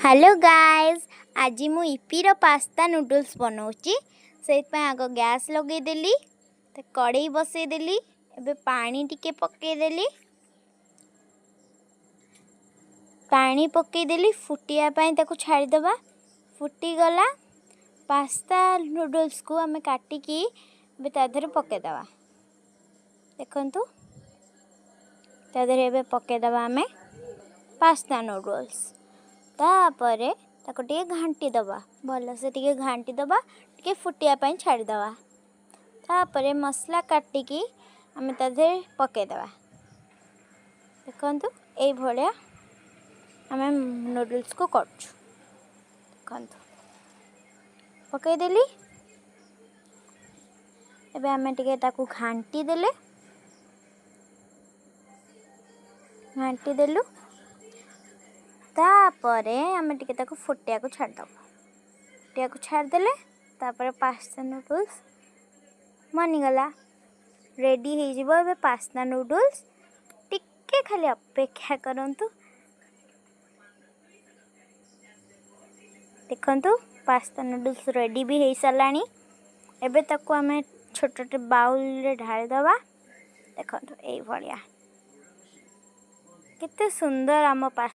hello guys आज मु इपीर pasta noodles बनाऊँगी से आग गैस लगेदेली कड़ई बसईदेली एबे पानी टिके पकईदेली पानी पकईदेली फुटियापाई ताको छाड़ीदबा फुटीगला पास्ता नूडल्स को आम काटिकी तादेह पकईदबा देखंतु तादेह पकईदबा आम पास्ता नूडल्स तापरे ताको टिके घांटी दबा भल से टिके घांटी दबा टिके फुटिया पाई छाड़ी दबा तापरे मसला काटिकी आम तादेह पकईदबा देखंतु एई भलिया आम नूडल्स को करछु देखंतु पकईदेली एबे आम टिके ताको घांटी देले घांटी देलु तापरे आम टिके ताको फुटिया को छाड़दबा फुटिया को छाड़देले तापरे पास्ता नूडल्स बनीगला रेडी हो जिवो एबे पास्ता नूडल्स टिके खाली अपेक्षा करंतु देखंतु पास्ता नूडल्स रेडी भी हो सारानी एबे ताको आम छोटे छोटे बाउल रे ढाली दबा देखंतु एई भलिया केते सुंदर आम